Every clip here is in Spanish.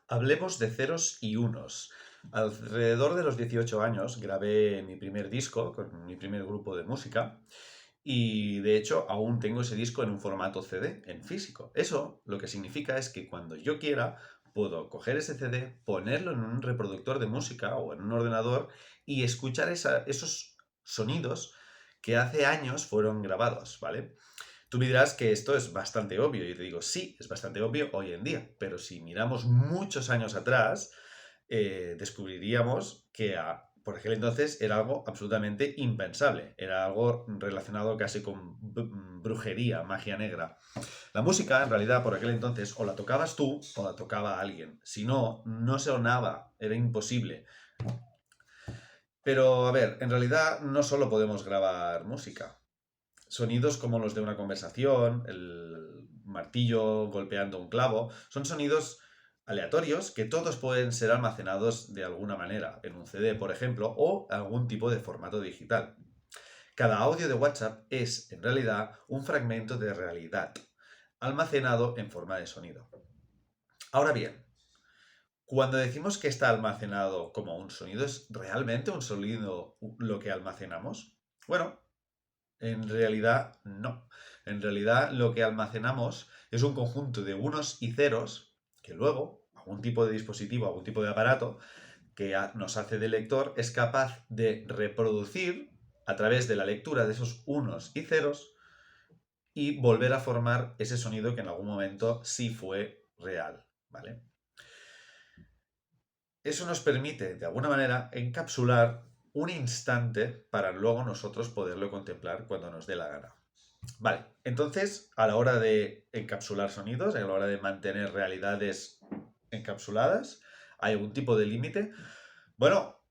Hablemos de ceros y unos. Alrededor de los 18 años grabé mi primer disco con mi primer grupo de música y de hecho aún tengo ese disco en un formato CD, en físico. Eso lo que significa es que cuando yo quiera puedo coger ese CD, ponerlo en un reproductor de música o en un ordenador y escuchar esos sonidos que hace años fueron grabados, ¿vale? Tú me dirás que esto es bastante obvio. Y yo te digo, sí, es bastante obvio hoy en día. Pero si miramos muchos años atrás, descubriríamos que por aquel entonces era algo absolutamente impensable. Era algo relacionado casi con brujería, magia negra. La música, en realidad, por aquel entonces, o la tocabas tú o la tocaba alguien. Si no, no sonaba. Era imposible. Pero, a ver, en realidad no solo podemos grabar música. Sonidos como los de una conversación, el martillo golpeando un clavo, son sonidos aleatorios que todos pueden ser almacenados de alguna manera, en un CD, por ejemplo, o algún tipo de formato digital. Cada audio de WhatsApp es, en realidad, un fragmento de realidad, almacenado en forma de sonido. Ahora bien, cuando decimos que está almacenado como un sonido, ¿es realmente un sonido lo que almacenamos? Bueno, en realidad, no. En realidad, lo que almacenamos es un conjunto de unos y ceros que luego, algún tipo de dispositivo, algún tipo de aparato que nos hace de lector es capaz de reproducir a través de la lectura de esos unos y ceros y volver a formar ese sonido que en algún momento sí fue real, ¿vale? Eso nos permite, de alguna manera, encapsular un instante para luego nosotros poderlo contemplar cuando nos dé la gana. Vale, entonces a la hora de encapsular sonidos, a la hora de mantener realidades encapsuladas, ¿hay algún tipo de límite? Bueno,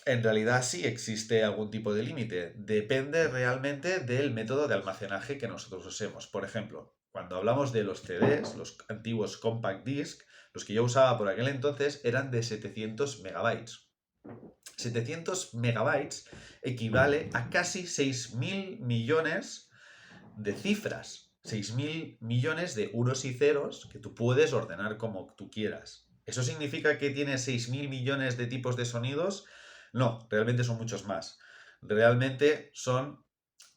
en realidad sí existe algún tipo de límite. Depende realmente del método de almacenaje que nosotros usemos. Por ejemplo, cuando hablamos de los CDs, los antiguos compact disc, los que yo usaba por aquel entonces eran de 700 megabytes. 700 megabytes equivale a casi 6.000 millones de cifras. 6.000 millones de unos y ceros que tú puedes ordenar como tú quieras. ¿Eso significa que tienes 6.000 millones de tipos de sonidos? No, realmente son muchos más. Realmente son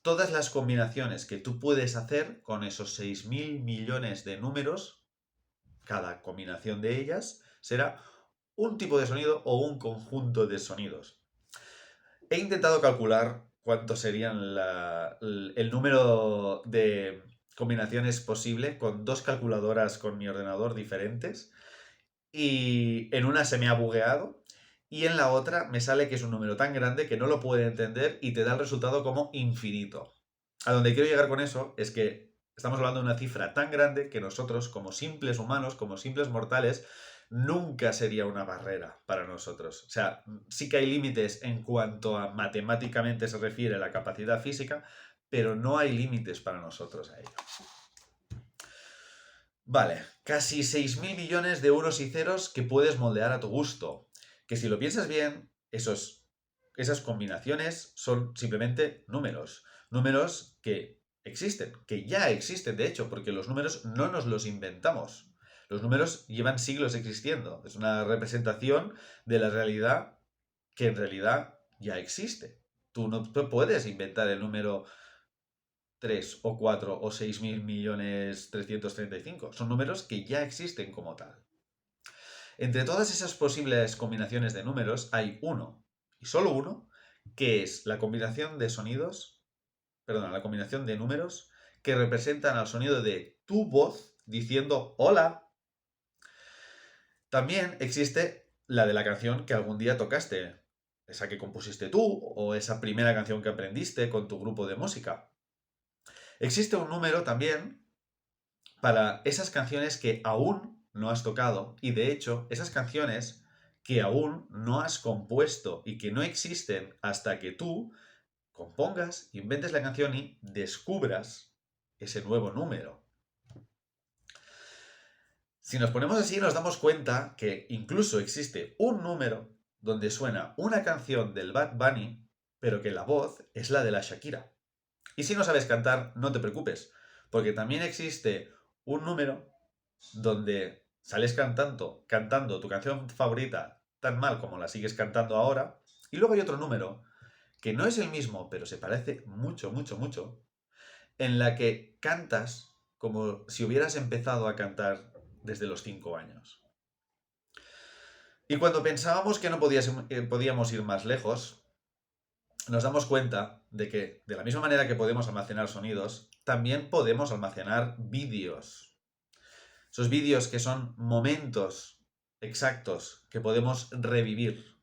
todas las combinaciones que tú puedes hacer con esos 6.000 millones de números. Cada combinación de ellas será un tipo de sonido o un conjunto de sonidos. He intentado calcular cuánto serían el número de combinaciones posible con dos calculadoras con mi ordenador diferentes y en una se me ha bugueado y en la otra me sale que es un número tan grande que no lo puede entender y te da el resultado como infinito. A donde quiero llegar con eso es que estamos hablando de una cifra tan grande que nosotros, como simples humanos, como simples mortales, nunca sería una barrera para nosotros. O sea, sí que hay límites en cuanto a matemáticamente se refiere a la capacidad física, pero no hay límites para nosotros a ello. Vale, casi 6.000 millones de euros y ceros que puedes moldear a tu gusto. Que si lo piensas bien, esas combinaciones son simplemente números. Números que existen, que ya existen de hecho, porque los números no nos los inventamos. Los números llevan siglos existiendo. Es una representación de la realidad que en realidad ya existe. Tú no puedes inventar el número 3 o 4 o 6.000 millones 335. Son números que ya existen como tal. Entre todas esas posibles combinaciones de números hay uno, y solo uno, que es la combinación de sonidos, perdón, la combinación de números que representan al sonido de tu voz diciendo hola. También existe la de la canción que algún día tocaste, esa que compusiste tú o esa primera canción que aprendiste con tu grupo de música. Existe un número también para esas canciones que aún no has tocado y de hecho esas canciones que aún no has compuesto y que no existen hasta que tú compongas, inventes la canción y descubras ese nuevo número. Si nos ponemos así nos damos cuenta que incluso existe un número donde suena una canción del Bad Bunny, pero que la voz es la de la Shakira. Y si no sabes cantar, no te preocupes, porque también existe un número donde sales cantando tu canción favorita tan mal como la sigues cantando ahora. Y luego hay otro número, que no es el mismo, pero se parece mucho, mucho, mucho, en la que cantas como si hubieras empezado a cantar desde los 5 años. Y cuando pensábamos que no podíamos ir más lejos, nos damos cuenta de que, de la misma manera que podemos almacenar sonidos, también podemos almacenar vídeos. Esos vídeos que son momentos exactos que podemos revivir.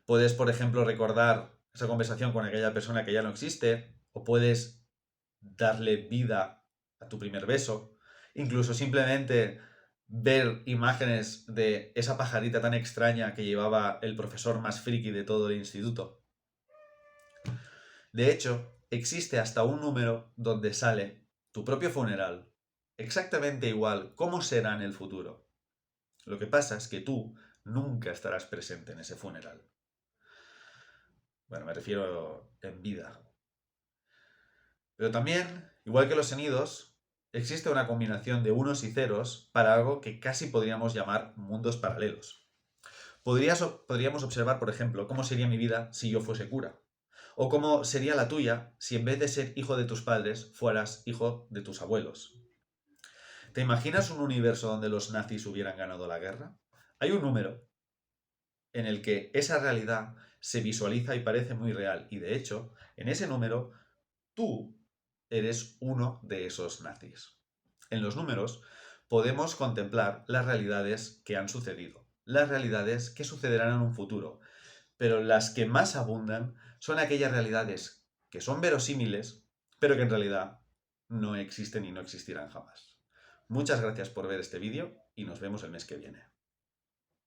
Puedes, por ejemplo, recordar esa conversación con aquella persona que ya no existe, o puedes darle vida a tu primer beso, incluso simplemente ver imágenes de esa pajarita tan extraña que llevaba el profesor más friki de todo el instituto. De hecho, existe hasta un número donde sale tu propio funeral, exactamente igual como será en el futuro. Lo que pasa es que tú nunca estarás presente en ese funeral. Bueno, me refiero en vida. Pero también, igual que los sonidos, existe una combinación de unos y ceros para algo que casi podríamos llamar mundos paralelos. Podríamos observar, por ejemplo, cómo sería mi vida si yo fuese cura. O cómo sería la tuya si en vez de ser hijo de tus padres fueras hijo de tus abuelos. ¿Te imaginas un universo donde los nazis hubieran ganado la guerra? Hay un número en el que esa realidad se visualiza y parece muy real. Y de hecho, en ese número, tú eres uno de esos nazis. En los números podemos contemplar las realidades que han sucedido, las realidades que sucederán en un futuro, pero las que más abundan son aquellas realidades que son verosímiles, pero que en realidad no existen y no existirán jamás. Muchas gracias por ver este vídeo y nos vemos el mes que viene.